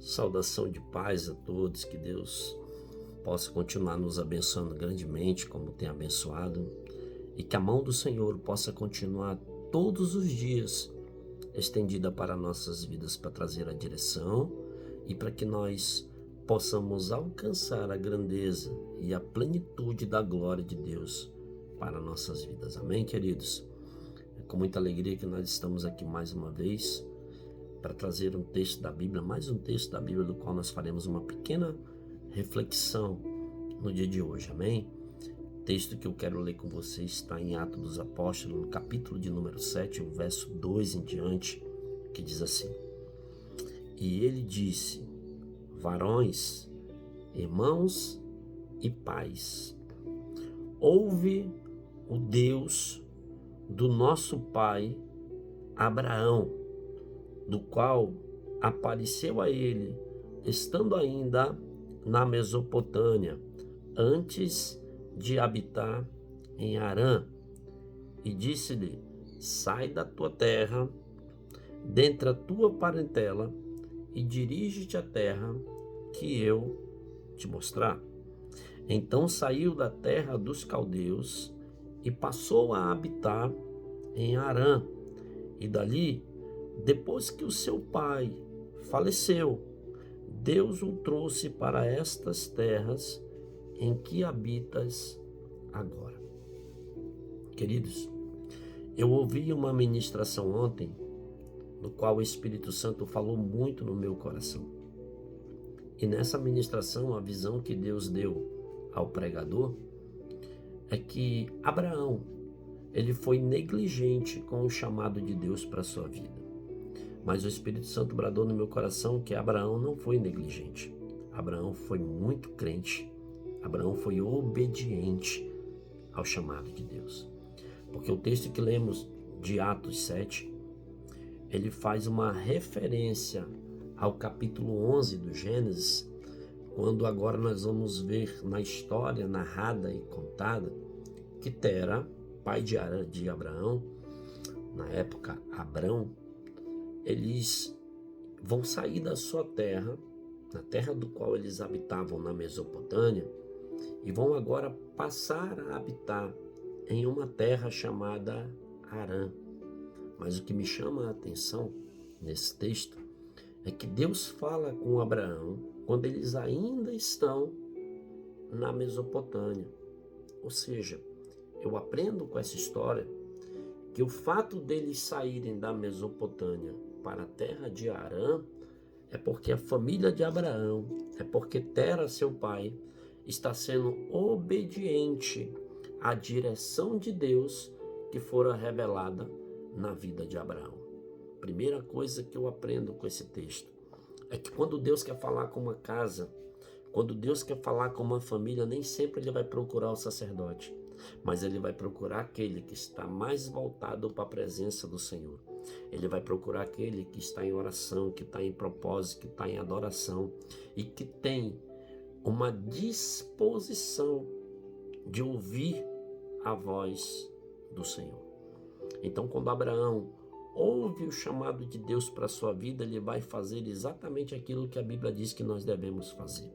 Saudação de paz a todos, que Deus possa continuar nos abençoando grandemente, como tem abençoado, e que a mão do Senhor possa continuar todos os dias estendida para nossas vidas, para trazer a direção e para que nós possamos alcançar a grandeza e a plenitude da glória de Deus para nossas vidas. Amém, queridos? É com muita alegria que nós estamos aqui mais uma vez para trazer um texto da Bíblia, mais um texto da Bíblia, do qual nós faremos uma pequena reflexão no dia de hoje, amém? O texto que eu quero ler com vocês está em Atos dos Apóstolos, no capítulo de número 7, o verso 2 em diante, que diz assim: E ele disse: varões, irmãos e pais, ouve o Deus do nosso pai Abraão, do qual apareceu a ele, estando ainda na Mesopotâmia, antes de habitar em Harã, e disse-lhe: sai da tua terra, dentre a tua parentela, e dirige-te à terra que eu te mostrar. Então saiu da terra dos caldeus e passou a habitar em Harã, e dali, depois que o seu pai faleceu, Deus o trouxe para estas terras em que habitas agora. Queridos, eu ouvi uma ministração ontem, no qual o Espírito Santo falou muito no meu coração. E nessa ministração, a visão que Deus deu ao pregador é que Abraão, ele foi negligente com o chamado de Deus para a sua vida. Mas o Espírito Santo bradou no meu coração que Abraão não foi negligente. Abraão foi muito crente. Abraão foi obediente ao chamado de Deus. Porque o texto que lemos de Atos 7, ele faz uma referência ao capítulo 11 do Gênesis, quando agora nós vamos ver na história narrada e contada que Tera, pai de Abraão, na época Abrão, eles vão sair da sua terra, na terra do qual eles habitavam na Mesopotâmia, e vão agora passar a habitar em uma terra chamada Harã. Mas o que me chama a atenção nesse texto é que Deus fala com Abraão quando eles ainda estão na Mesopotâmia. Ou seja, eu aprendo com essa história que o fato deles saírem da Mesopotâmia para a terra de Harã é porque a família de Abraão, é porque Tera, seu pai, está sendo obediente à direção de Deus que fora revelada na vida de Abraão. Primeira coisa que eu aprendo com esse texto é que quando Deus quer falar com uma casa, quando Deus quer falar com uma família, nem sempre ele vai procurar o sacerdote, mas ele vai procurar aquele que está mais voltado para a presença do Senhor. Ele vai procurar aquele que está em oração, que está em propósito, que está em adoração e que tem uma disposição de ouvir a voz do Senhor. Então, quando Abraão ouve o chamado de Deus para a sua vida, ele vai fazer exatamente aquilo que a Bíblia diz que nós devemos fazer.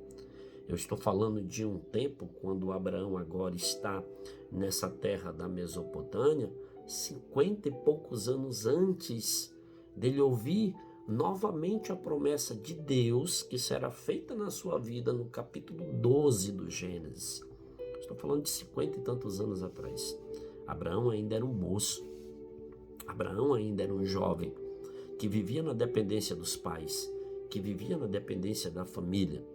Eu estou falando de um tempo quando Abraão agora está nessa terra da Mesopotâmia, 50 e poucos anos antes dele ouvir novamente a promessa de Deus que será feita na sua vida no capítulo 12 do Gênesis. Estou falando de 50 e tantos anos atrás. Abraão ainda era um moço. Abraão ainda era um jovem que vivia na dependência dos pais, que vivia na dependência da família.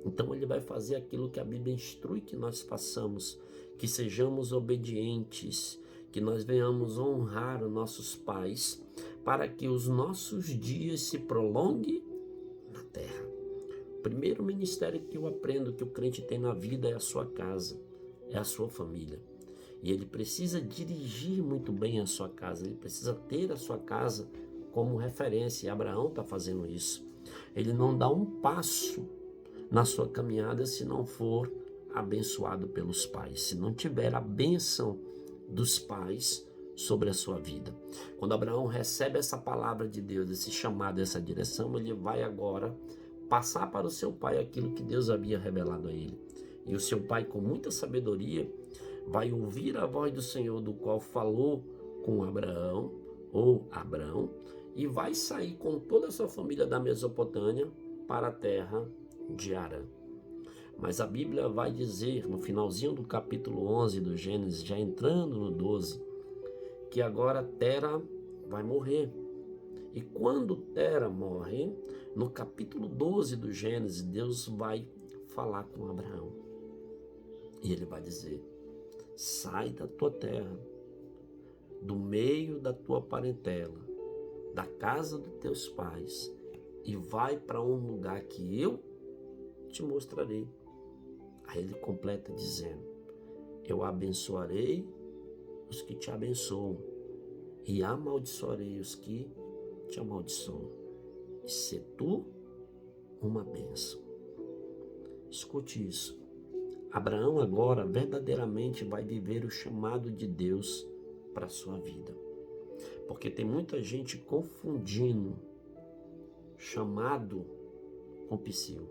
Então ele vai fazer aquilo que a Bíblia instrui que nós façamos, que sejamos obedientes, que nós venhamos honrar os nossos pais, para que os nossos dias se prolonguem na terra. O primeiro ministério que eu aprendo que o crente tem na vida é a sua casa, é a sua família. E ele precisa dirigir muito bem a sua casa, ele precisa ter a sua casa como referência, e Abraão está fazendo isso. Ele não dá um passo na sua caminhada se não for abençoado pelos pais, se não tiver a bênção dos pais sobre a sua vida. Quando Abraão recebe essa palavra de Deus, esse chamado, essa direção, ele vai agora passar para o seu pai aquilo que Deus havia revelado a ele. E o seu pai, com muita sabedoria, vai ouvir a voz do Senhor, do qual falou com Abraão, ou Abrão, e vai sair com toda a sua família da Mesopotâmia para a terra de Harã. Mas a Bíblia vai dizer, no finalzinho do capítulo 11 do Gênesis, já entrando no 12, que agora Tera vai morrer. E quando Tera morre, no capítulo 12 do Gênesis, Deus vai falar com Abraão. E ele vai dizer: sai da tua terra, do meio da tua parentela, da casa dos teus pais, e vai para um lugar que eu te mostrarei. Aí ele completa dizendo: eu abençoarei os que te abençoam, e amaldiçoarei os que te amaldiçoam, e se tu uma bênção. Escute isso. Abraão agora verdadeiramente vai viver o chamado de Deus para a sua vida. Porque tem muita gente confundindo chamado com psil.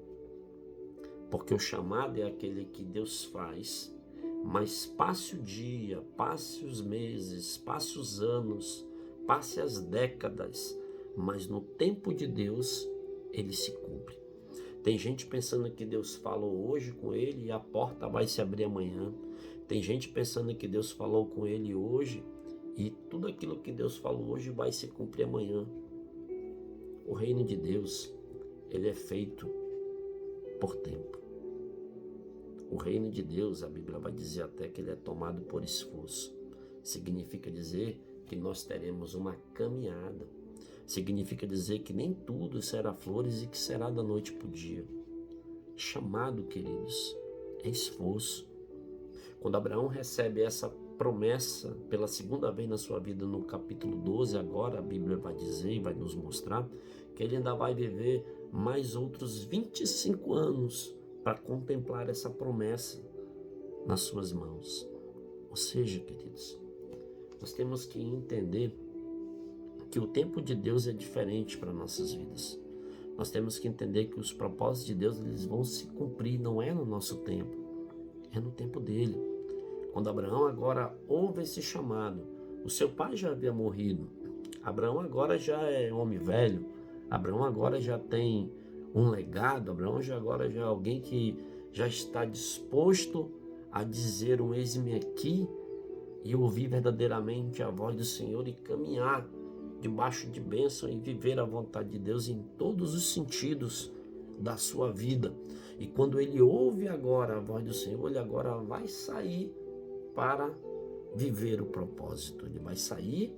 Porque o chamado é aquele que Deus faz, mas passe o dia, passe os meses, passe os anos, passe as décadas, mas no tempo de Deus ele se cumpre. Tem gente pensando que Deus falou hoje com ele e a porta vai se abrir amanhã. Tem gente pensando que Deus falou com ele hoje e tudo aquilo que Deus falou hoje vai se cumprir amanhã. O reino de Deus, ele é feito por tempo. O reino de Deus, a Bíblia vai dizer até que ele é tomado por esforço. Significa dizer que nós teremos uma caminhada. Significa dizer que nem tudo será flores e que será da noite para o dia. Chamado, queridos, é esforço. Quando Abraão recebe essa promessa pela segunda vez na sua vida, no capítulo 12, agora a Bíblia vai dizer e vai nos mostrar que ele ainda vai viver mais outros 25 anos para contemplar essa promessa nas suas mãos. Ou seja, queridos, nós temos que entender que o tempo de Deus é diferente para nossas vidas. Nós temos que entender que os propósitos de Deus eles vão se cumprir, não é no nosso tempo, é no tempo dele. Quando Abraão agora ouve esse chamado, o seu pai já havia morrido, Abraão agora já é homem velho, Abraão agora já tem um legado, Abraão já agora já é alguém que já está disposto a dizer um eis-me aqui e ouvir verdadeiramente a voz do Senhor e caminhar debaixo de bênção e viver a vontade de Deus em todos os sentidos da sua vida. E quando ele ouve agora a voz do Senhor, ele agora vai sair para viver o propósito, ele vai sair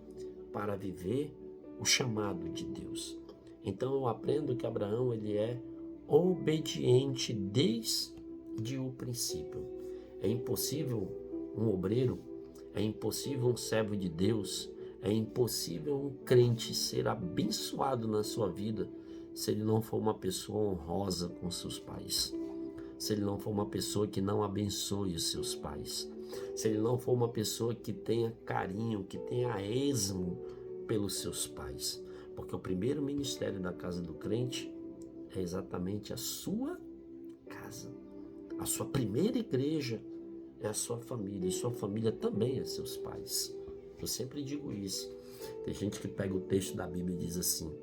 para viver o chamado de Deus. Então eu aprendo que Abraão ele é obediente desde o princípio. É impossível um obreiro, é impossível um servo de Deus, é impossível um crente ser abençoado na sua vida se ele não for uma pessoa honrosa com seus pais, se ele não for uma pessoa que não abençoe os seus pais, se ele não for uma pessoa que tenha carinho, que tenha esmo pelos seus pais. Porque o primeiro ministério da casa do crente é exatamente a sua casa. A sua primeira igreja é a sua família, e sua família também é seus pais. Eu sempre digo isso. Tem gente que pega o texto da Bíblia e diz assim: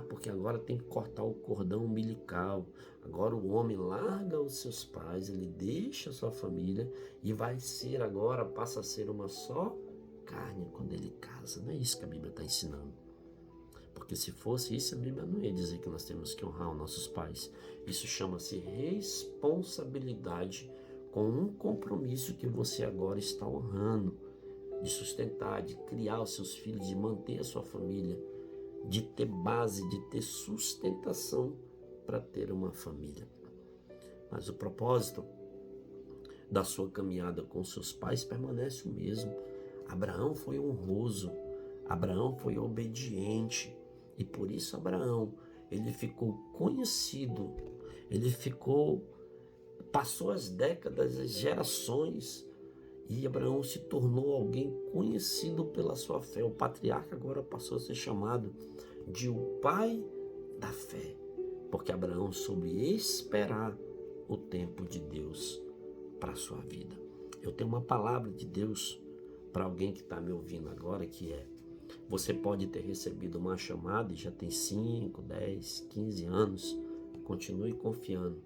porque agora tem que cortar o cordão umbilical. Agora o homem larga os seus pais, ele deixa a sua família e vai ser agora, passa a ser uma só carne quando ele casa. Não é isso que a Bíblia está ensinando. Porque se fosse isso, a Bíblia não ia dizer que nós temos que honrar os nossos pais. Isso chama-se responsabilidade com um compromisso que você agora está honrando, de sustentar, de criar os seus filhos, de manter a sua família, de ter base, de ter sustentação para ter uma família. Mas o propósito da sua caminhada com seus pais permanece o mesmo. Abraão foi honroso, Abraão foi obediente, e por isso Abraão, ele ficou conhecido, passou as décadas, as gerações, e Abraão se tornou alguém conhecido pela sua fé. O patriarca agora passou a ser chamado de o pai da fé. porque Abraão soube esperar o tempo de Deus para a sua vida. Eu tenho uma palavra de Deus para alguém que está me ouvindo agora, que é: você pode ter recebido uma chamada e já tem 5, 10, 15 anos. Continue confiando,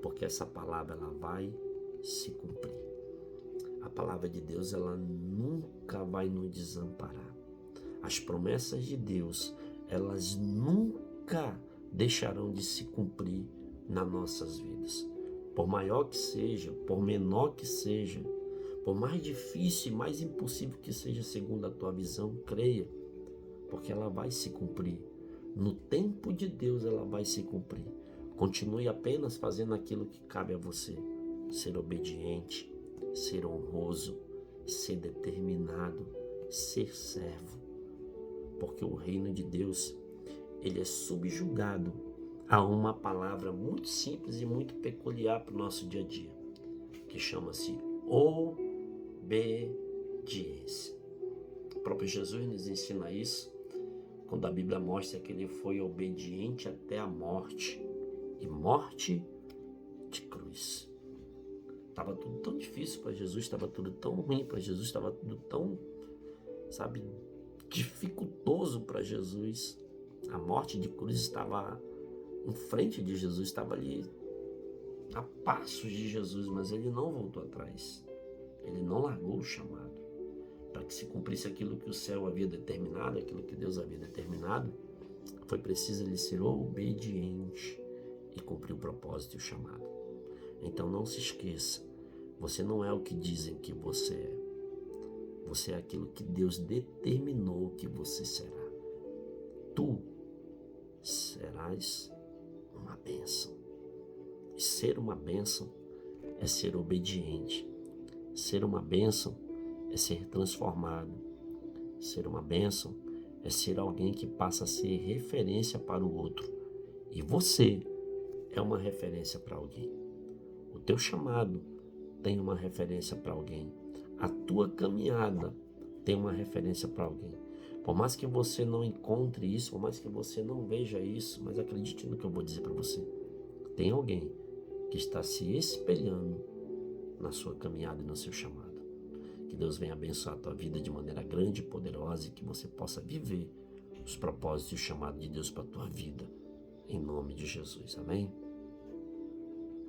porque essa palavra ela vai se cumprir. A palavra de Deus ela nunca vai nos desamparar. As promessas de Deus elas nunca deixarão de se cumprir nas nossas vidas. Por maior que seja, por menor que seja, por mais difícil e mais impossível que seja segundo a tua visão, creia, porque ela vai se cumprir. No tempo de Deus ela vai se cumprir. Continue apenas fazendo aquilo que cabe a você. Ser obediente, ser honroso, ser determinado, ser servo. Porque o reino de Deus, ele é subjugado a uma palavra muito simples e muito peculiar para o nosso dia a dia, que chama-se obediência. O próprio Jesus nos ensina isso quando a Bíblia mostra que ele foi obediente até a morte, e morte de cruz. Estava tudo tão difícil para Jesus, estava tudo tão ruim para Jesus, estava tudo tão, dificultoso para Jesus. A morte de cruz estava em frente de Jesus, estava ali a passos de Jesus, mas ele não voltou atrás. Ele não largou o chamado. Para que se cumprisse aquilo que o céu havia determinado, aquilo que Deus havia determinado, foi preciso ele ser obediente e cumprir o propósito e o chamado. Então não se esqueça, você não é o que dizem que você é. Você é aquilo que Deus determinou que você será. Tu serás uma bênção. E ser uma bênção é ser obediente. Ser uma bênção é ser transformado. Ser uma bênção é ser alguém que passa a ser referência para o outro. E você é uma referência para alguém. O teu chamado tem uma referência para alguém. A tua caminhada tem uma referência para alguém. Por mais que você não encontre isso, por mais que você não veja isso, mas acredite no que eu vou dizer para você. Tem alguém que está se espelhando na sua caminhada e no seu chamado. Que Deus venha abençoar a tua vida de maneira grande e poderosa e que você possa viver os propósitos e o chamado de Deus para a tua vida. Em nome de Jesus. Amém?